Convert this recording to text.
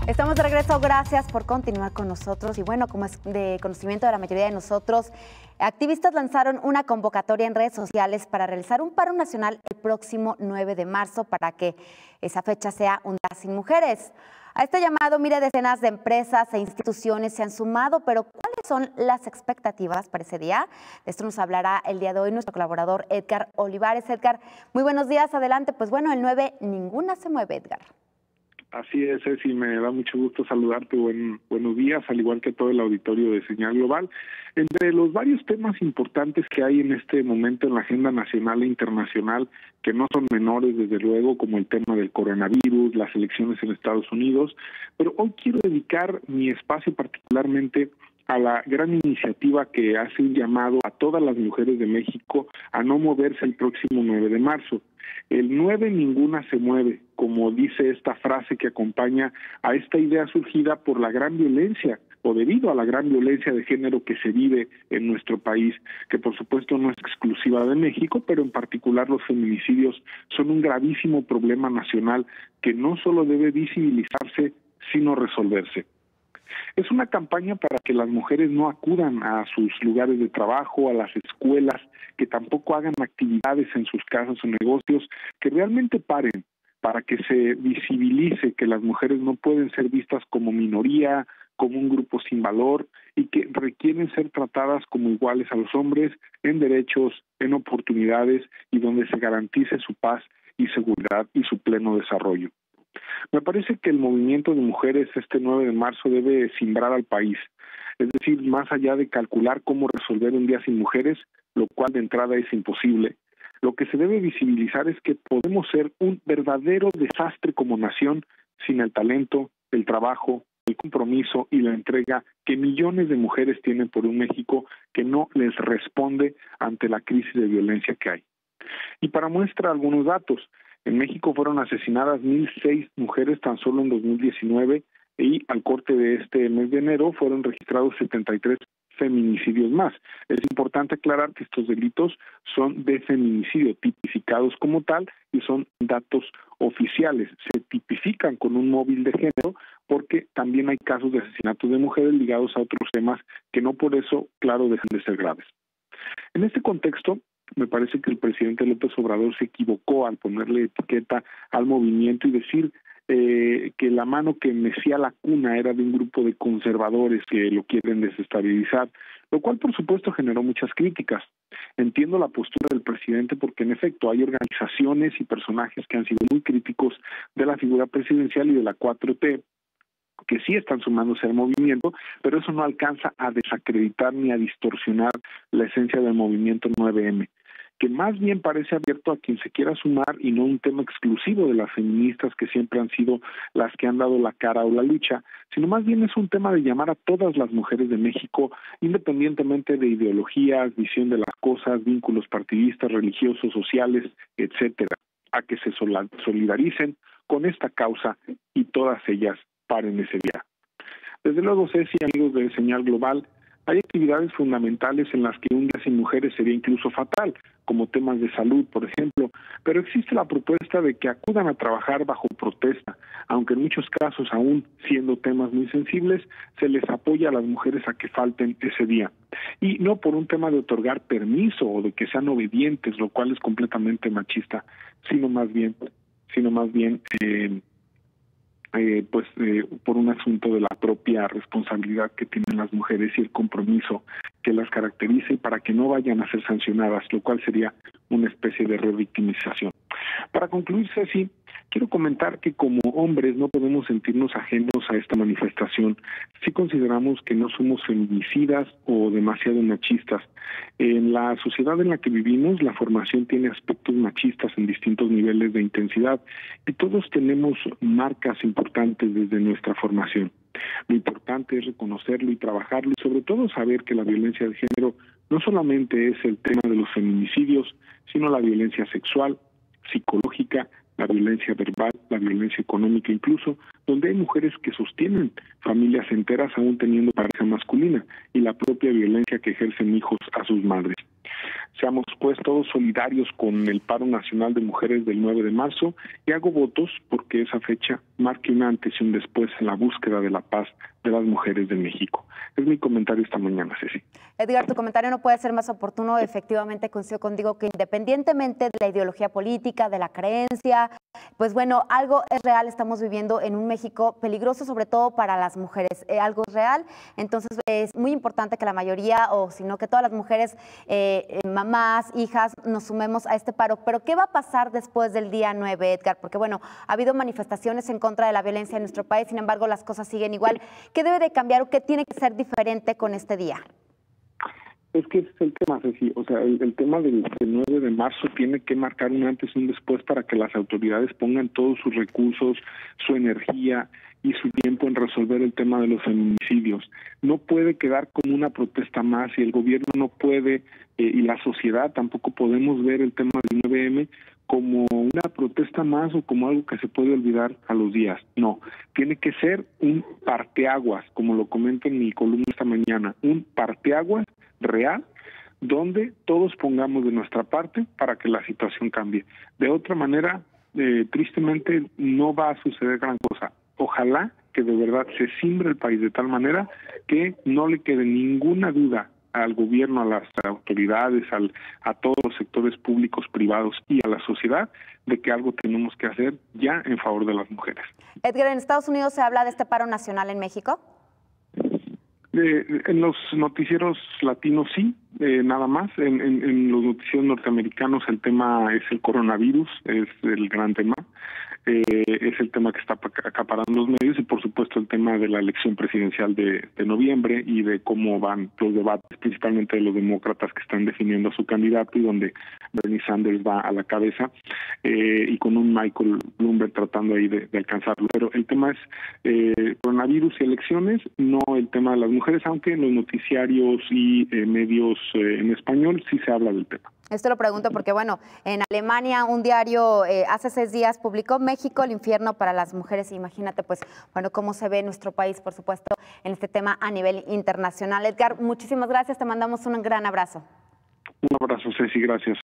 Estamos de regreso, gracias por continuar con nosotros. Y bueno, como es de conocimiento de la mayoría de nosotros, activistas lanzaron una convocatoria en redes sociales para realizar un paro nacional el próximo 9 de marzo para que esa fecha sea un día sin mujeres. A este llamado, mire, decenas de empresas e instituciones se han sumado, pero ¿cuáles son las expectativas para ese día? De esto nos hablará el día de hoy nuestro colaborador Edgar Olivares. Edgar, muy buenos días, adelante. Pues bueno, el 9, ninguna se mueve, Edgar. Así es, Ceci, me da mucho gusto saludarte. Buenos días, al igual que todo el auditorio de Señal Global. Entre los varios temas importantes que hay en este momento en la agenda nacional e internacional, que no son menores, desde luego, como el tema del coronavirus, las elecciones en Estados Unidos, pero hoy quiero dedicar mi espacio particularmente a la gran iniciativa que hace un llamado a todas las mujeres de México a no moverse el próximo 9 de marzo. El 9 ninguna se mueve, como dice esta frase que acompaña a esta idea surgida por la gran violencia o debido a la gran violencia de género que se vive en nuestro país, que por supuesto no es exclusiva de México, pero en particular los feminicidios son un gravísimo problema nacional que no solo debe visibilizarse, sino resolverse. Es una campaña para que las mujeres no acudan a sus lugares de trabajo, a las escuelas, que tampoco hagan actividades en sus casas o negocios, que realmente paren, para que se visibilice que las mujeres no pueden ser vistas como minoría, como un grupo sin valor y que requieren ser tratadas como iguales a los hombres en derechos, en oportunidades y donde se garantice su paz y seguridad y su pleno desarrollo. Me parece que el movimiento de mujeres este 9 de marzo debe simbrar al país, es decir, más allá de calcular cómo resolver un día sin mujeres, lo cual de entrada es imposible. Lo que se debe visibilizar es que podemos ser un verdadero desastre como nación sin el talento, el trabajo, el compromiso y la entrega que millones de mujeres tienen por un México que no les responde ante la crisis de violencia que hay. Y para muestra algunos datos, en México fueron asesinadas 1,006 mujeres tan solo en 2019 y al corte de este mes de enero fueron registrados 73 feminicidios más. Es importante aclarar que estos delitos son de feminicidio, tipificados como tal y son datos oficiales. Se tipifican con un móvil de género porque también hay casos de asesinatos de mujeres ligados a otros temas que no por eso, claro, dejan de ser graves. En este contexto, me parece que el presidente López Obrador se equivocó al ponerle etiqueta al movimiento y decir que la mano que mecía la cuna era de un grupo de conservadores que lo quieren desestabilizar, lo cual por supuesto generó muchas críticas. Entiendo la postura del presidente porque en efecto hay organizaciones y personajes que han sido muy críticos de la figura presidencial y de la 4T, que sí están sumándose al movimiento, pero eso no alcanza a desacreditar ni a distorsionar la esencia del movimiento 9M, que más bien parece abierto a quien se quiera sumar y no un tema exclusivo de las feministas que siempre han sido las que han dado la cara o la lucha, sino más bien es un tema de llamar a todas las mujeres de México, independientemente de ideologías, visión de las cosas, vínculos partidistas, religiosos, sociales, etcétera, a que se solidaricen con esta causa y todas ellas paren ese día. Desde luego, Ceci, amigos de Señal Global, hay actividades fundamentales en las que un día sin mujeres sería incluso fatal, como temas de salud, por ejemplo, pero existe la propuesta de que acudan a trabajar bajo protesta, aunque en muchos casos, aún siendo temas muy sensibles, se les apoya a las mujeres a que falten ese día. Y no por un tema de otorgar permiso o de que sean obedientes, lo cual es completamente machista, sino más bien por un asunto de la propia responsabilidad que tienen las mujeres y el compromiso que las caracteriza y para que no vayan a ser sancionadas, lo cual sería una especie de revictimización. Para concluir, Ceci, quiero comentar que como hombres no podemos sentirnos ajenos a esta manifestación si consideramos que no somos feminicidas o demasiado machistas. En la sociedad en la que vivimos, la formación tiene aspectos machistas en distintos niveles de intensidad y todos tenemos marcas importantes desde nuestra formación. Lo importante es reconocerlo y trabajarlo y sobre todo saber que la violencia de género no solamente es el tema de los feminicidios, sino la violencia sexual, psicológica, la violencia verbal, la violencia económica incluso, donde hay mujeres que sostienen familias enteras aún teniendo pareja masculina y la propia violencia que ejercen hijos a sus madres. Seamos pues todos solidarios con el paro nacional de mujeres del 9 de marzo y hago votos porque esa fecha marque un antes y un después en la búsqueda de la paz de las mujeres de México. Es mi comentario esta mañana, Ceci. Edgar, tu comentario no puede ser más oportuno. Efectivamente, coincido contigo que independientemente de la ideología política, de la creencia, pues bueno, algo es real. Estamos viviendo en un México peligroso, sobre todo para las mujeres. Algo es real. Entonces, es muy importante que la mayoría, o si no, que todas las mujeres, mamás, hijas, nos sumemos a este paro. Pero, ¿qué va a pasar después del día 9, Edgar? Porque, bueno, ha habido manifestaciones en contra de la violencia en nuestro país. Sin embargo, las cosas siguen igual. ¿Qué debe de cambiar o qué tiene que ser diferente con este día? Es que ese es el tema, Ceci. O sea, el tema del 9 de marzo tiene que marcar un antes y un después para que las autoridades pongan todos sus recursos, su energía y su tiempo en resolver el tema de los feminicidios. No puede quedar como una protesta más y el gobierno no puede, y la sociedad tampoco podemos ver el tema del 9M como una protesta más o como algo que se puede olvidar a los días. No, tiene que ser un parteaguas, como lo comento en mi columna esta mañana, un parteaguas real, donde todos pongamos de nuestra parte para que la situación cambie. De otra manera, tristemente, no va a suceder gran cosa. Ojalá que de verdad se cimbre el país de tal manera que no le quede ninguna duda al gobierno, a las autoridades, a todos los sectores públicos, privados y a la sociedad, de que algo tenemos que hacer ya en favor de las mujeres. Edgar, ¿en Estados Unidos se habla de este paro nacional en México? En los noticieros latinos sí, nada más. En los noticieros norteamericanos el tema es el coronavirus, es el gran tema. Es el tema que está acaparando los medios y por supuesto el tema de la elección presidencial de noviembre y de cómo van los debates, principalmente de los demócratas que están definiendo a su candidato y donde Bernie Sanders va a la cabeza y con un Michael Bloomberg tratando ahí de alcanzarlo. Pero el tema es coronavirus y elecciones, no el tema de las mujeres, aunque en los noticiarios y medios en español sí se habla del tema. Esto lo pregunto porque, bueno, en Alemania un diario hace 6 días publicó México, el infierno para las mujeres. Imagínate, pues, bueno, cómo se ve nuestro país, por supuesto, en este tema a nivel internacional. Edgar, muchísimas gracias. Te mandamos un gran abrazo. Un abrazo, Ceci. Gracias.